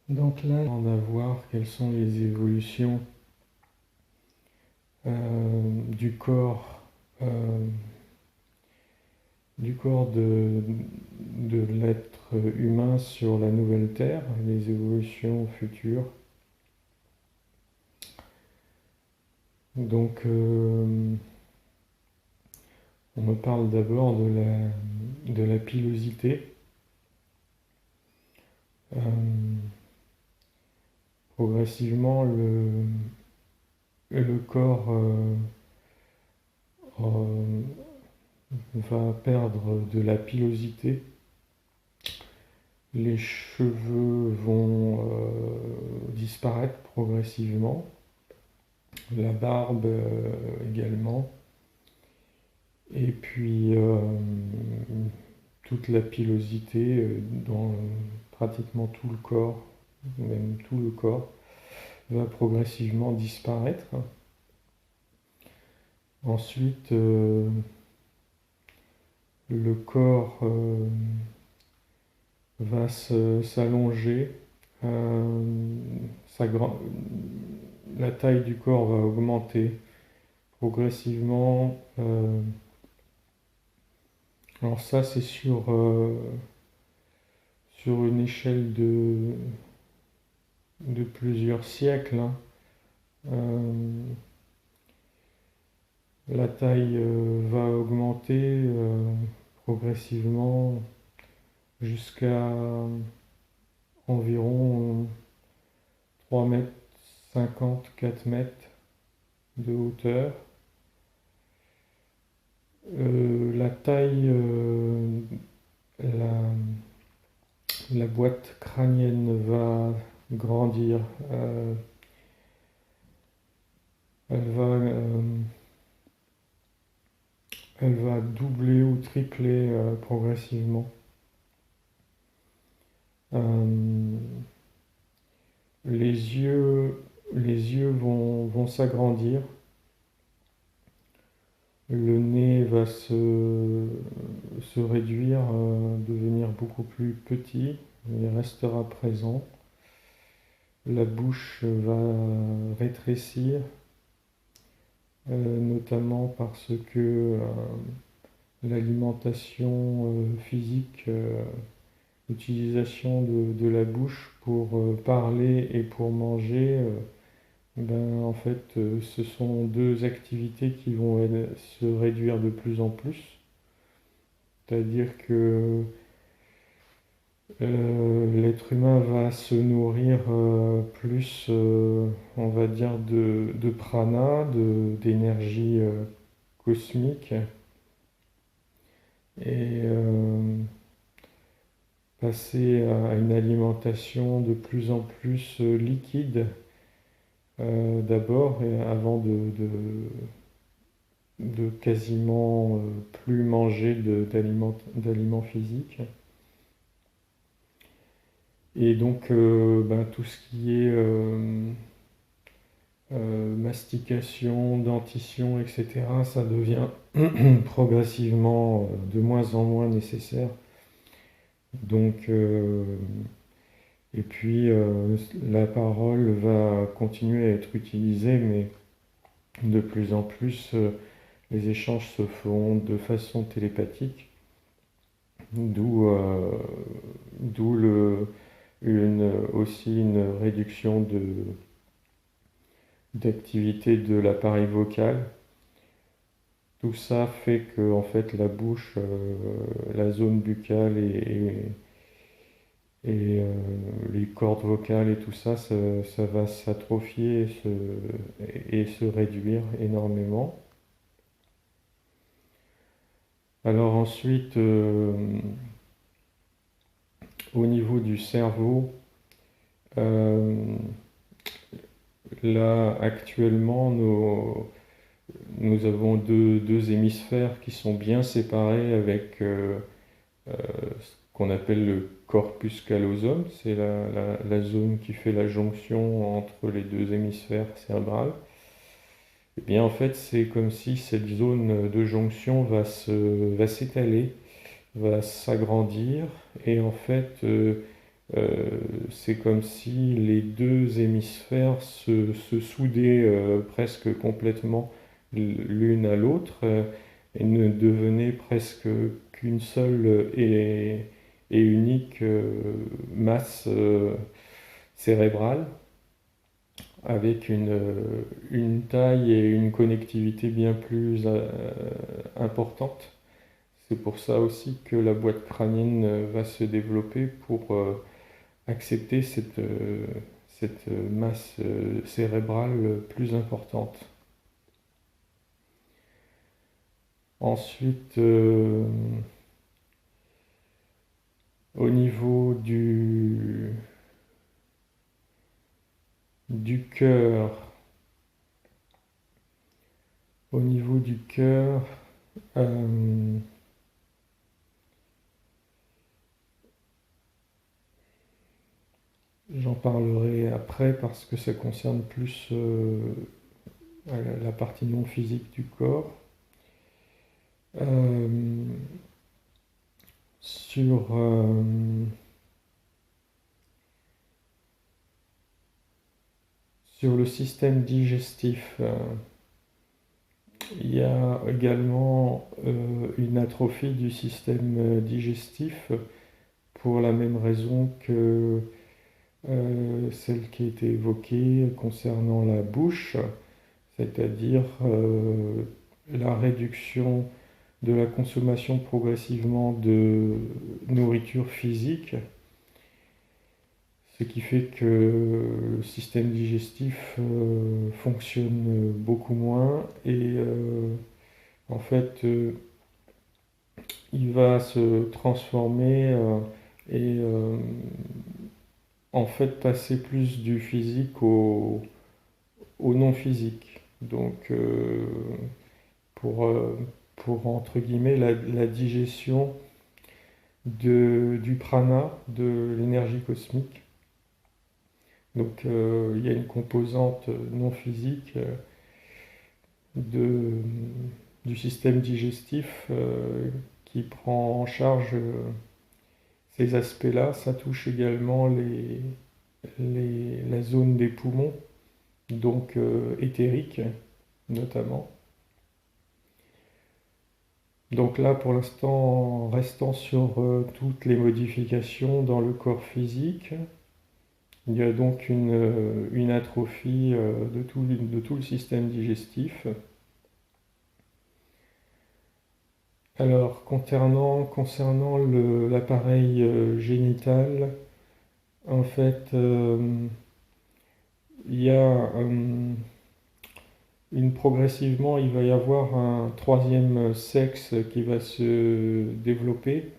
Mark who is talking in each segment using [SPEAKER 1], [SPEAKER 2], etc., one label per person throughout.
[SPEAKER 1] Donc là, on va voir quelles sont les évolutions du corps, euh, de l'être humain sur la nouvelle Terre, les évolutions futures. Donc, on me parle d'abord de la pilosité. Euh, Progressivement, le corps euh, va perdre de la pilosité. Les cheveux vont disparaître progressivement, la barbe également, et puis toute la pilosité dans pratiquement tout le corps, même tout le corps, va progressivement disparaître. Ensuite, le corps va s'allonger, sa la taille du corps va augmenter progressivement. Alors ça, c'est sur une échelle de plusieurs siècles, hein. Euh, la taille va augmenter progressivement jusqu'à environ 3 mètres 50, 4 mètres de hauteur. La taille, la, la boîte crânienne va grandir. Elle va, euh, Elle va doubler ou tripler progressivement. Euh, les yeux, les yeux vont s'agrandir. Le nez va se réduire, devenir beaucoup plus petit, mais restera présent. La bouche va rétrécir, notamment parce que l'alimentation physique, l'utilisation de la bouche pour parler et pour manger, ben, en fait, ce sont deux activités qui vont se réduire de plus en plus. C'est-à-dire que l'être humain va se nourrir plus, on va dire, de prana, d'énergie cosmique, et passer à une alimentation de plus en plus liquide d'abord, et avant de quasiment plus manger d'aliments physiques. Et donc, ben, tout ce qui est mastication, dentition, etc., ça devient progressivement de moins en moins nécessaire. Donc, et puis, la parole va continuer à être utilisée, mais de plus en plus, les échanges se font de façon télépathique, d'où d'où aussi une réduction d'activité de l'appareil vocal. Tout ça fait que en fait, la bouche, la zone buccale et les cordes vocales et tout ça, ça va s'atrophier et se réduire énormément. Alors ensuite, au niveau du cerveau, euh, là actuellement, nous avons deux hémisphères qui sont bien séparés avec ce qu'on appelle le corpus callosum. C'est la zone qui fait la jonction entre les deux hémisphères cérébrales. Et bien en fait, c'est comme si cette zone de jonction va s'étaler, va s'agrandir, et en fait, C'est comme si les deux hémisphères se soudaient presque complètement l'une à l'autre et ne devenaient presque qu'une seule et unique masse cérébrale avec une taille et une connectivité bien plus importante. C'est pour ça aussi que la boîte crânienne va se développer pour accepter cette masse cérébrale plus importante. Ensuite, au niveau du cœur, au niveau du cœur, j'en parlerai après parce que ça concerne plus la partie non physique du corps. Sur le système digestif, il y a également une atrophie du système digestif pour la même raison que celle qui a été évoquée concernant la bouche, c'est-à-dire la réduction de la consommation progressivement de nourriture physique, ce qui fait que le système digestif fonctionne beaucoup moins et en fait il va se transformer et en fait passer plus du physique au non physique. Donc pour, euh, pour entre guillemets la digestion du prana, de l'énergie cosmique. Donc il y a une composante non physique du système digestif qui prend en charge ces aspects-là. Ça touche également la zone des poumons, donc éthérique notamment. Donc là, pour l'instant, restant sur toutes les modifications dans le corps physique, il y a donc une atrophie de tout le système digestif. Alors, concernant l'appareil génital, en fait, il y a progressivement, il va y avoir un troisième sexe qui va se développer,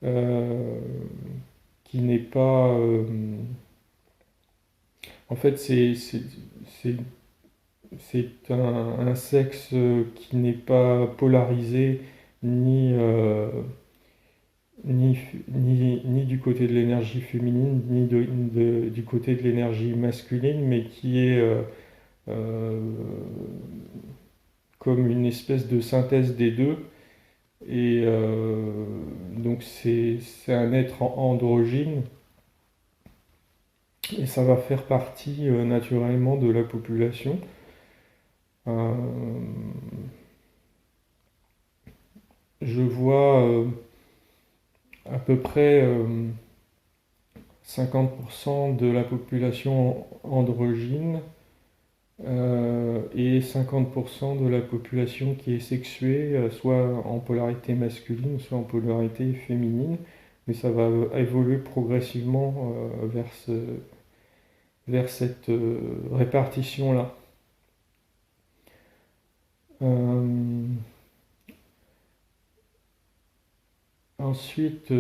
[SPEAKER 1] euh, qui n'est pas... en fait, c'est un sexe qui n'est pas polarisé ni, ni du côté de l'énergie féminine, ni du côté de l'énergie masculine, mais qui est euh, comme une espèce de synthèse des deux. Et donc c'est un être androgyne et ça va faire partie naturellement de la population. Euh, je vois à peu près 50% de la population androgyne et 50% de la population qui est sexuée, soit en polarité masculine, soit en polarité féminine, mais ça va évoluer progressivement vers cette répartition-là. Euh, ensuite,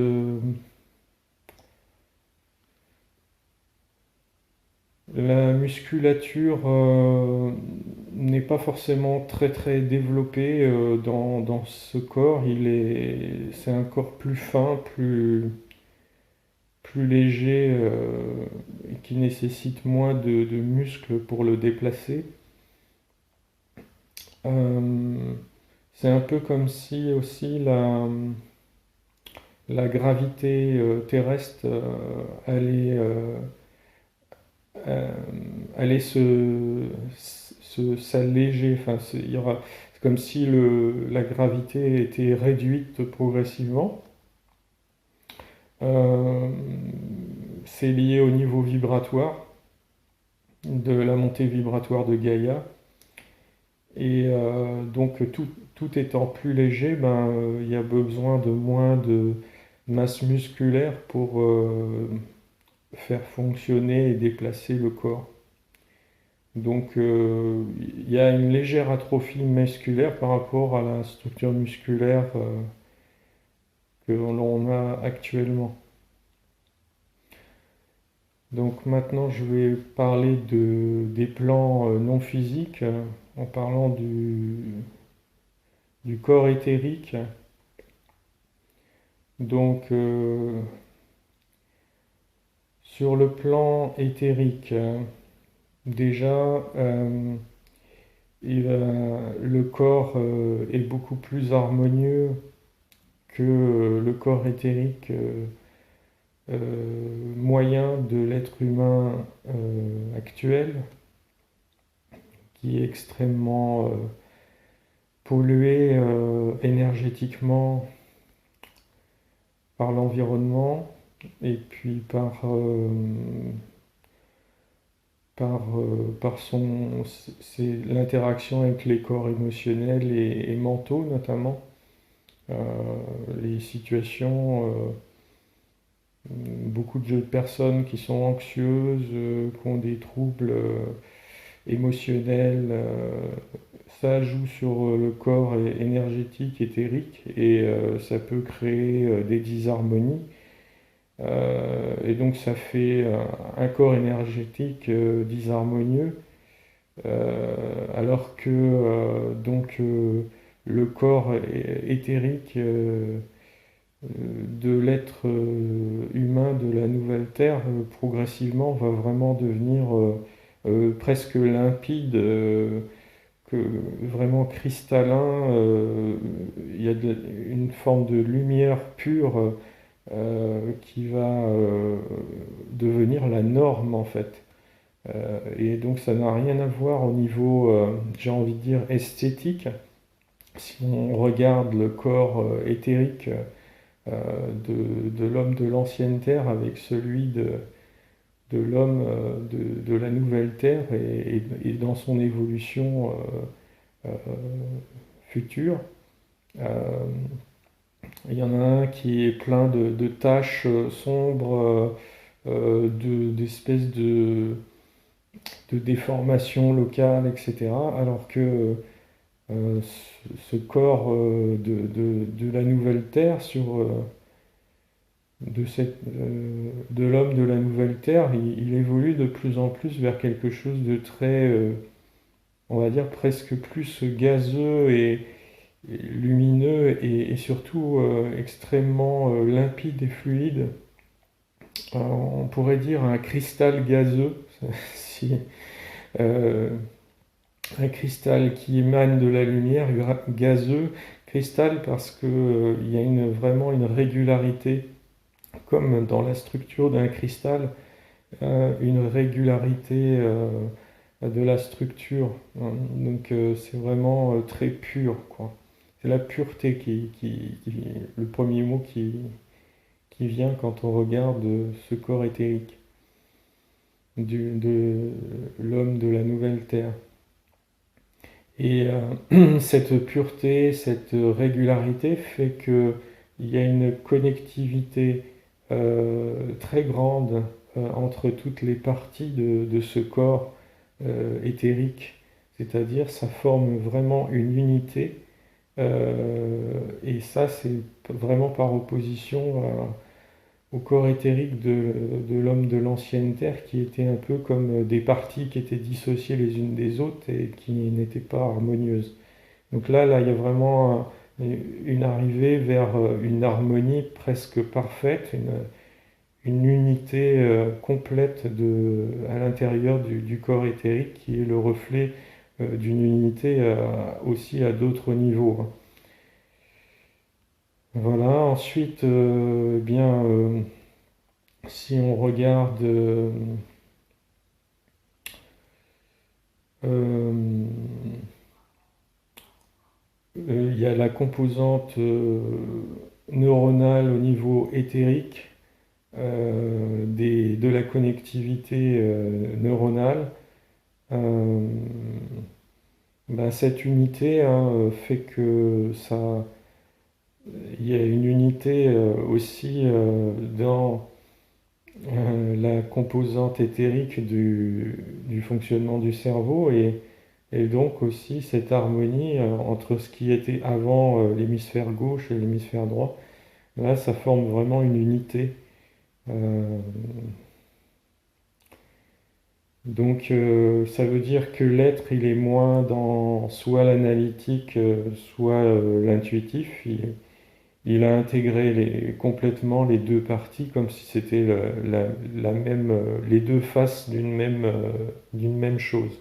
[SPEAKER 1] la musculature n'est pas forcément très très développée dans ce corps. C'est un corps plus fin, plus léger, et qui nécessite moins de muscles pour le déplacer. C'est un peu comme si aussi la gravité terrestre euh, allait s'alléger. Enfin, c'est comme si la gravité était réduite progressivement. Euh, c'est lié au niveau vibratoire, de la montée vibratoire de Gaïa. Et donc tout étant plus léger, ben, il y a besoin de moins de masse musculaire pour faire fonctionner et déplacer le corps. Donc il y a une légère atrophie musculaire par rapport à la structure musculaire que l'on a actuellement. Donc maintenant je vais parler des plans non physiques en parlant du corps éthérique. Donc sur le plan éthérique, déjà le corps est beaucoup plus harmonieux que le corps éthérique moyen de l'être humain actuel, qui est extrêmement pollué énergétiquement par l'environnement et puis c'est l'interaction avec les corps émotionnels et mentaux notamment. Euh, les situations, beaucoup de personnes qui sont anxieuses, qui ont des troubles émotionnels, ça joue sur le corps énergétique, éthérique, et ça peut créer des disharmonies. Et donc ça fait un corps énergétique disharmonieux, alors que le corps éthérique de l'être humain de la nouvelle Terre progressivement va vraiment devenir presque limpide, vraiment cristallin. Il y a une forme de lumière pure qui va devenir la norme en fait. Et donc ça n'a rien à voir au niveau, j'ai envie de dire, esthétique. Si on regarde le corps éthérique de l'homme de l'ancienne Terre avec celui de l'homme de la nouvelle Terre et dans son évolution future, euh, il y en a un qui est plein de taches sombres, d'espèces de déformations locales, etc. Alors que ce corps de la nouvelle Terre, de l'homme de la nouvelle Terre, il évolue de plus en plus vers quelque chose de très, on va dire, presque plus gazeux et lumineux et surtout extrêmement limpide et fluide. On pourrait dire un cristal gazeux, si, euh, un cristal qui émane de la lumière, gazeux, cristal parce que, il y a vraiment une régularité, comme dans la structure d'un cristal, une régularité de la structure. Hein. Donc c'est vraiment très pur, quoi. C'est la pureté le premier mot qui vient quand on regarde ce corps éthérique de l'homme de la nouvelle Terre. Et cette pureté, cette régularité fait qu'il y a une connectivité très grande entre toutes les parties de ce corps éthérique. C'est-à-dire, ça forme vraiment une unité. Et ça, c'est vraiment par opposition au corps éthérique de l'homme de l'ancienne Terre, qui était un peu comme des parties qui étaient dissociées les unes des autres et qui n'étaient pas harmonieuses. Donc là, il y a vraiment une arrivée vers une harmonie presque parfaite, une unité complète à l'intérieur du corps éthérique, qui est le reflet d'une unité aussi à d'autres niveaux. Hein. Voilà, ensuite, eh bien, si on regarde, euh, il y a la composante neuronale au niveau éthérique de la connectivité neuronale. Euh, ben, cette unité hein, fait que ça, il y a une unité aussi dans la composante éthérique du fonctionnement du cerveau et donc aussi cette harmonie entre ce qui était avant l'hémisphère gauche et l'hémisphère droit. Là, ça forme vraiment une unité. Euh, donc, ça veut dire que l'être, il est moins dans soit l'analytique, soit l'intuitif. Il a intégré complètement les deux parties comme si c'était la même, les deux faces d'une même chose.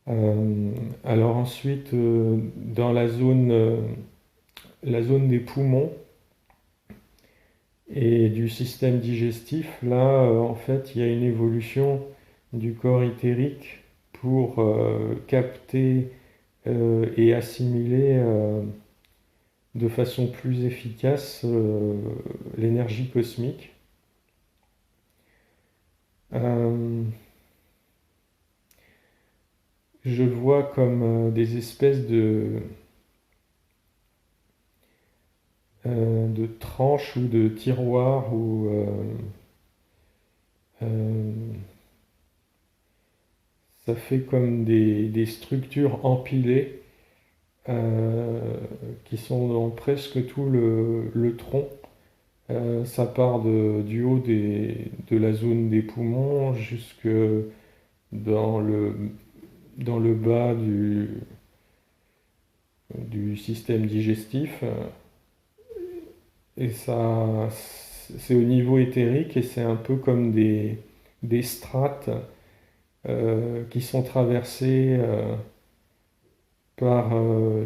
[SPEAKER 1] Euh, alors ensuite, dans la zone des poumons et du système digestif, là, en fait, il y a une évolution du corps éthérique pour capter et assimiler de façon plus efficace l'énergie cosmique. Euh, je vois comme des espèces de tranches ou de tiroirs où euh, ça fait comme des structures empilées euh, qui sont dans presque tout le tronc. Ça part du haut de la zone des poumons jusque dans dans le bas du système digestif. Et ça, c'est au niveau éthérique et c'est un peu comme des strates qui sont traversées par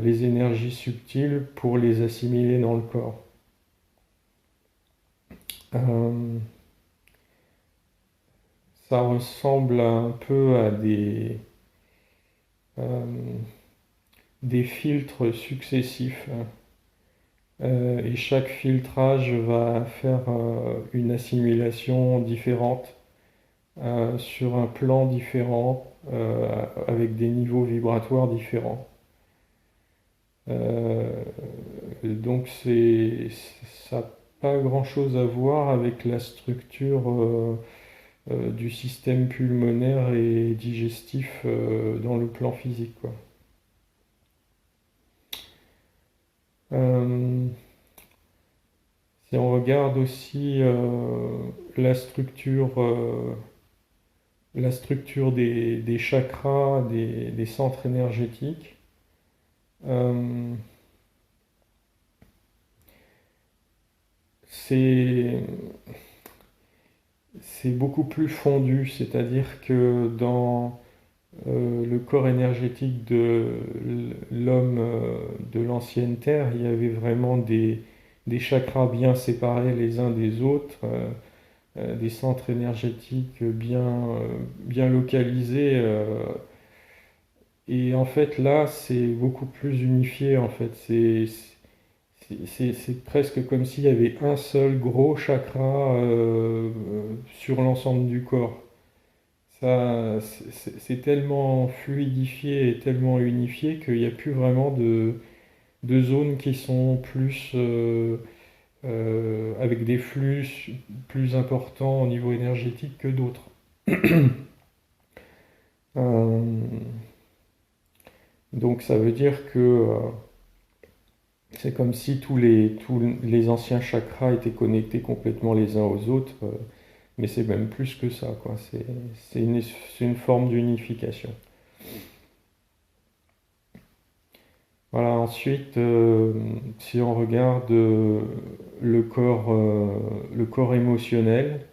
[SPEAKER 1] les énergies subtiles pour les assimiler dans le corps. Euh, Ça ressemble un peu à euh, des filtres successifs. Et chaque filtrage va faire une assimilation différente sur un plan différent avec des niveaux vibratoires différents. Euh, donc ça n'a pas grand-chose à voir avec la structure du système pulmonaire et digestif dans le plan physique, quoi. Euh, Si on regarde aussi la structure des chakras, des centres énergétiques, euh, c'est c'est beaucoup plus fondu, c'est-à-dire que dans le corps énergétique de l'homme de l'ancienne Terre, il y avait vraiment des chakras bien séparés les uns des autres, des centres énergétiques bien localisés. Et en fait, là, c'est beaucoup plus unifié. En fait, c'est presque comme s'il y avait un seul gros chakra sur l'ensemble du corps. Ça, c'est tellement fluidifié et tellement unifié qu'il n'y a plus vraiment de zones qui sont plus avec des flux plus importants au niveau énergétique que d'autres. Euh, donc ça veut dire que c'est comme si tous les anciens chakras étaient connectés complètement les uns aux autres, mais c'est même plus que ça, quoi. C'est une forme d'unification. Voilà, ensuite, si on regarde le corps émotionnel,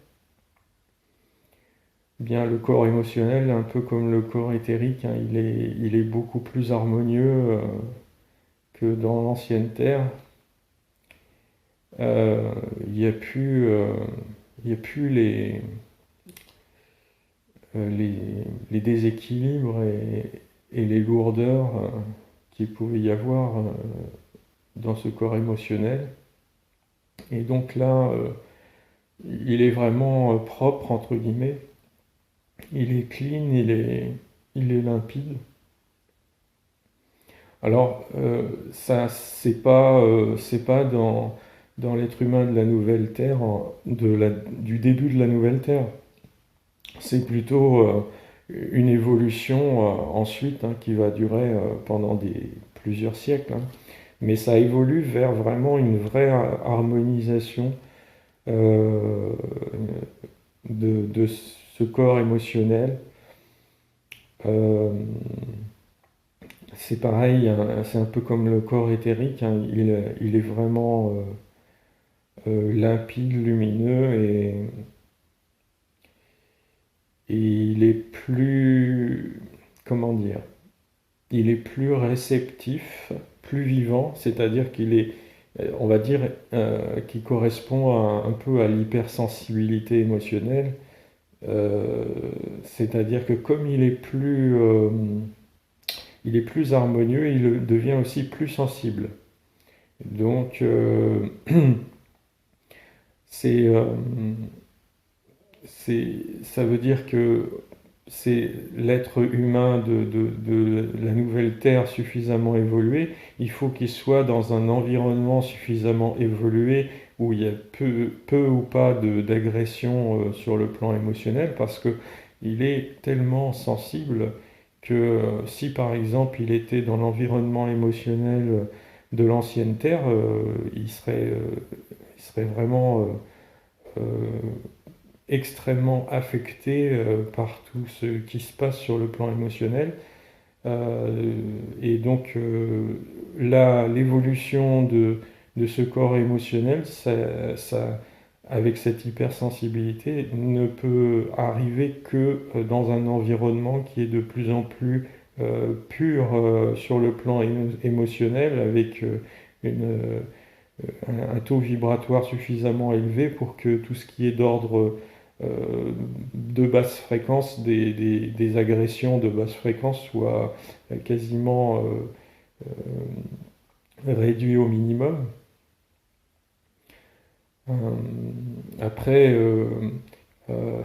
[SPEAKER 1] bien le corps émotionnel, un peu comme le corps éthérique, hein, il est beaucoup plus harmonieux que dans l'ancienne Terre. Euh, Il n'y a plus, il y a plus les, les déséquilibres et les lourdeurs qu'il pouvait y avoir dans ce corps émotionnel. Et donc là, il est vraiment propre, entre guillemets. Il est clean, il est limpide. Alors, ça, c'est pas dans l'être humain de la nouvelle Terre, du début de la nouvelle Terre. C'est plutôt une évolution ensuite hein, qui va durer pendant plusieurs siècles, hein. Mais ça évolue vers vraiment une vraie harmonisation euh, de ce corps émotionnel. Euh, c'est pareil, hein, c'est un peu comme le corps éthérique, hein, il est vraiment limpide, lumineux et il est plus, comment dire, il est plus réceptif, plus vivant, c'est-à-dire qu'il est, on va dire, qui correspond un peu à l'hypersensibilité émotionnelle. Euh, C'est-à-dire que comme il est plus harmonieux, il devient aussi plus sensible. Donc, c'est, euh, ça veut dire que c'est l'être humain de la nouvelle Terre suffisamment évolué. Il faut qu'il soit dans un environnement suffisamment évolué où il y a peu ou pas d'agression sur le plan émotionnel parce que il est tellement sensible que si par exemple il était dans l'environnement émotionnel de l'ancienne Terre, il serait vraiment extrêmement affecté par tout ce qui se passe sur le plan émotionnel. Et donc l'évolution de ce corps émotionnel, avec cette hypersensibilité, ne peut arriver que dans un environnement qui est de plus en plus pur sur le plan émotionnel, avec un taux vibratoire suffisamment élevé pour que tout ce qui est d'ordre de basse fréquence, des agressions de basse fréquence soient quasiment réduits au minimum. Euh, Après,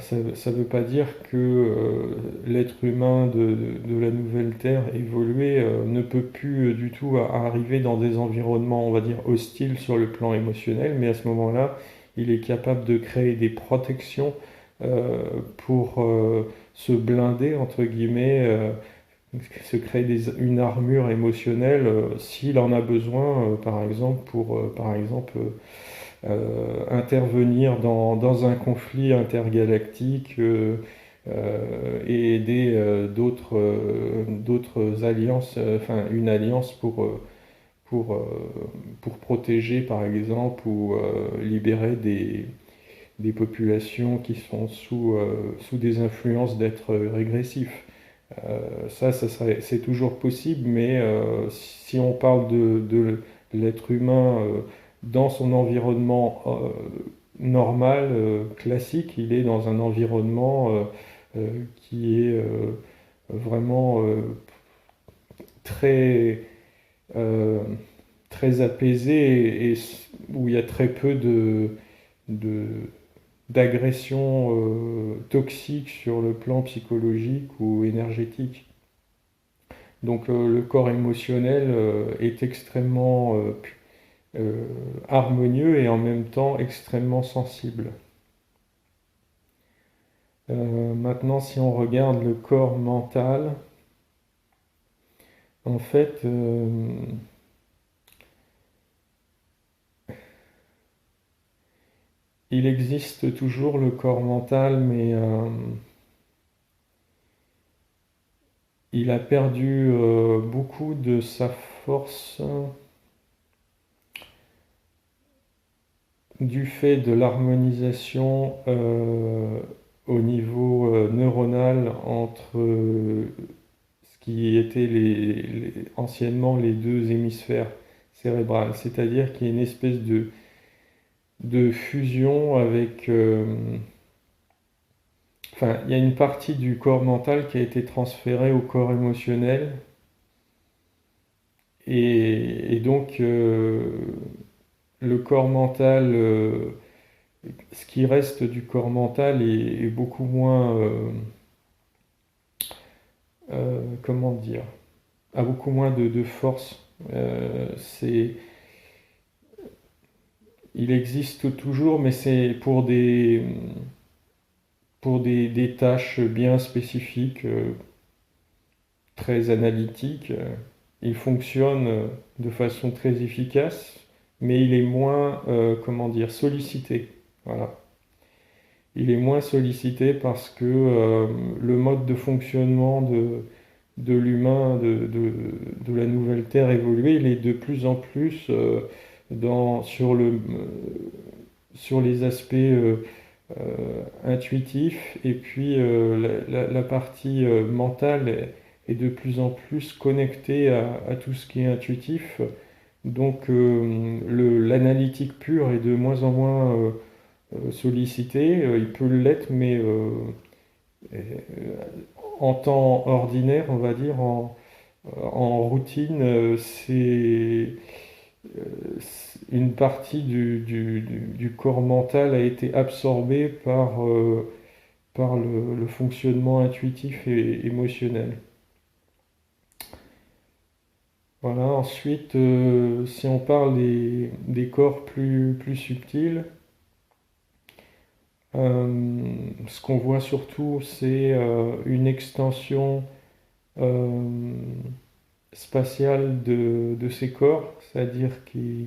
[SPEAKER 1] ça ne veut pas dire que l'être humain de la nouvelle Terre évoluée ne peut plus du tout arriver dans des environnements, on va dire, hostiles sur le plan émotionnel, mais à ce moment-là, il est capable de créer des protections euh, pour se blinder, entre guillemets, se créer une armure émotionnelle s'il en a besoin, par exemple, pour, par exemple, intervenir dans un conflit intergalactique et aider d'autres alliances, enfin une alliance pour, euh, pour protéger par exemple ou libérer des populations qui sont sous des influences d'êtres régressifs. C'est toujours possible, mais si on parle de l'être humain dans son environnement normal, classique, il est dans un environnement qui est vraiment très, euh, très apaisé et où il y a très peu de, d'agressions toxiques sur le plan psychologique ou énergétique. Donc le corps émotionnel est extrêmement harmonieux et en même temps extrêmement sensible. Maintenant, si on regarde le corps mental, en fait, il existe toujours le corps mental, mais il a perdu beaucoup de sa force du fait de l'harmonisation au niveau neuronal entre ce qui était anciennement les deux hémisphères cérébrales. C'est-à-dire qu'il y a une espèce de fusion avec... enfin, il y a une partie du corps mental qui a été transférée au corps émotionnel. Et donc, le corps mental, ce qui reste du corps mental est beaucoup moins, comment dire, a beaucoup moins de force. Il existe toujours, mais c'est pour des tâches bien spécifiques, très analytiques. Il fonctionne de façon très efficace, mais il est moins, comment dire, sollicité. Voilà. Il est moins sollicité parce que le mode de fonctionnement de l'humain, de la nouvelle Terre évoluée, il est de plus en plus sur les aspects intuitifs, et puis la partie mentale est de plus en plus connectée à tout ce qui est intuitif. Donc l'analytique pure est de moins en moins sollicité. Il peut l'être, mais euh, en temps ordinaire, on va dire, en routine, une partie du corps mental a été absorbée par le fonctionnement intuitif et émotionnel. Voilà, ensuite, si on parle des corps plus subtils, ce qu'on voit surtout, c'est une extension euh, spatiale de ces corps, c'est-à-dire qu'ils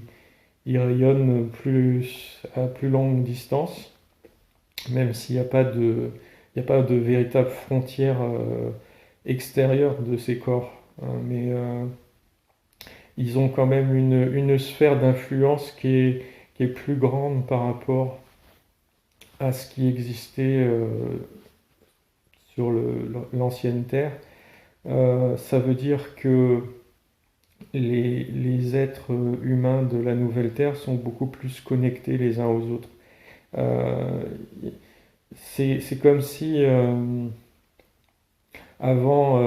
[SPEAKER 1] rayonnent à plus longue distance, même s'il n'y a pas il n'y a pas de véritable frontière extérieure de ces corps, hein, mais ils ont quand même une sphère d'influence qui est plus grande par rapport à ce qui existait sur l'ancienne Terre. Ça veut dire que les êtres humains de la nouvelle Terre sont beaucoup plus connectés les uns aux autres. Euh, c'est comme si avant,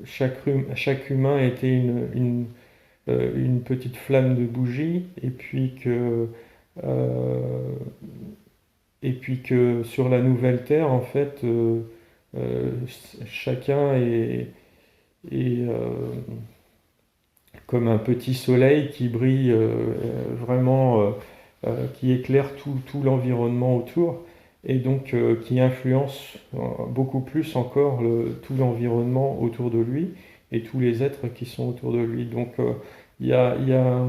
[SPEAKER 1] chaque humain était une petite flamme de bougie, euh, et puis que sur la nouvelle Terre, en fait, euh, chacun est comme un petit soleil qui brille vraiment, qui éclaire tout l'environnement autour, et donc qui influence beaucoup plus encore tout l'environnement autour de lui et tous les êtres qui sont autour de lui. Donc il y a, il y a,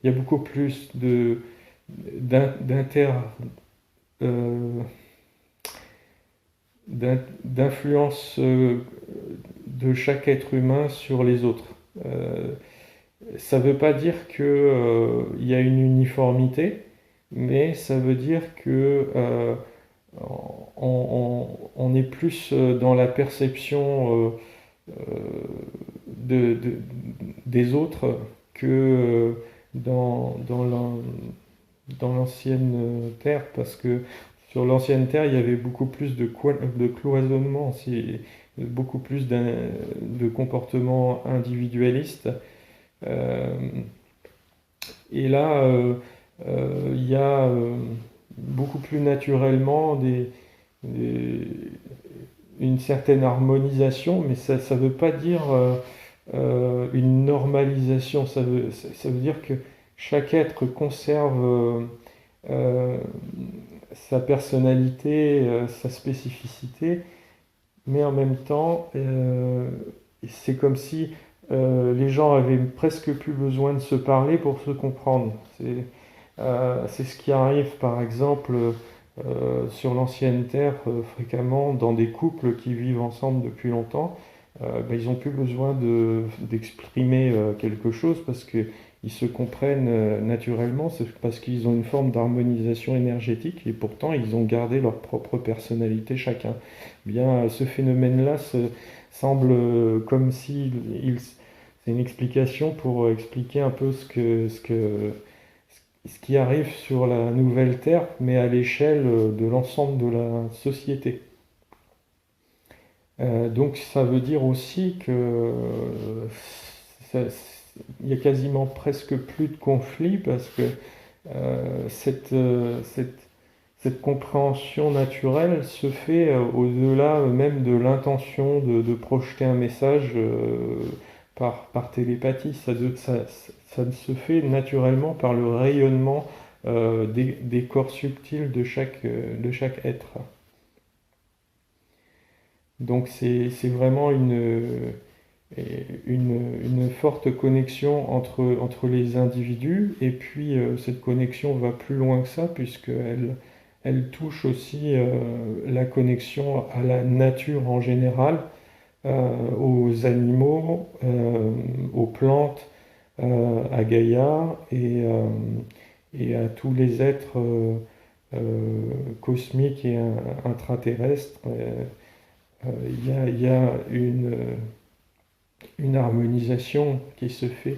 [SPEAKER 1] il y a beaucoup plus d'inter, euh, d'influence de chaque être humain sur les autres. Ça ne veut pas dire qu'il y a une uniformité, mais ça veut dire que on est plus dans la perception des autres que dans l'ancienne Terre, parce que sur l'ancienne Terre, il y avait beaucoup plus de cloisonnement, beaucoup plus de comportements individualistes. Euh, et là, il y a beaucoup plus naturellement des- une certaine harmonisation, mais ça ne veut pas dire une normalisation. Ça veut dire que chaque être conserve euh, sa personnalité, sa spécificité, mais en même temps, c'est comme si les gens avaient presque plus besoin de se parler pour se comprendre. C'est ce qui arrive par exemple sur l'ancienne Terre fréquemment dans des couples qui vivent ensemble depuis longtemps. Ben, ils n'ont plus besoin d'exprimer quelque chose parce qu'ils
[SPEAKER 2] ils se comprennent naturellement, c'est parce qu'ils ont une forme d'harmonisation énergétique et pourtant ils ont gardé leur propre personnalité chacun. Bien, ce phénomène-là semble comme si c'est une explication pour expliquer un peu ce qui arrive sur la nouvelle Terre, mais à l'échelle de l'ensemble de la société. Donc ça veut dire aussi que ça- il y a quasiment presque plus de conflits parce que cette compréhension naturelle se fait au-delà même de l'intention de projeter un message par télépathie. Ça se fait naturellement par le rayonnement des corps subtils de chaque être. Donc c'est vraiment une forte connexion entre les individus, et puis cette connexion va plus loin que ça, elle touche aussi la connexion à la nature en général, aux animaux, aux plantes, à Gaïa, et à tous les êtres cosmiques et intraterrestres. Il y a une harmonisation qui se fait.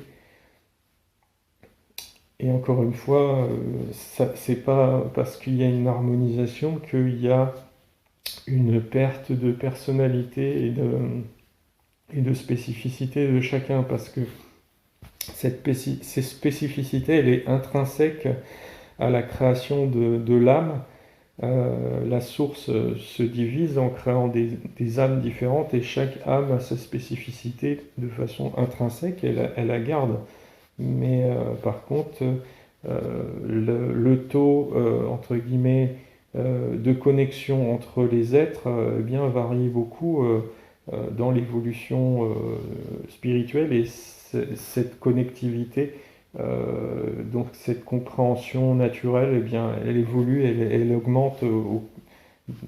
[SPEAKER 2] Et encore une fois, c'est pas parce qu'il y a une harmonisation qu'il y a une perte de personnalité et de spécificité de chacun, parce que cette spécificité, elle est intrinsèque à la création de l'âme. La source se divise en créant des âmes différentes, et chaque âme a sa spécificité de façon intrinsèque, elle la garde. Mais par contre, le taux, entre guillemets, de connexion entre les êtres eh bien, varie beaucoup dans l'évolution spirituelle, et cette connectivité, donc cette compréhension naturelle, eh bien, elle évolue, elle augmente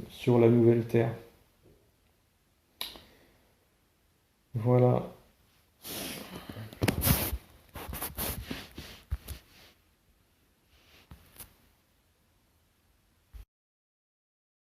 [SPEAKER 2] sur la nouvelle Terre. Voilà.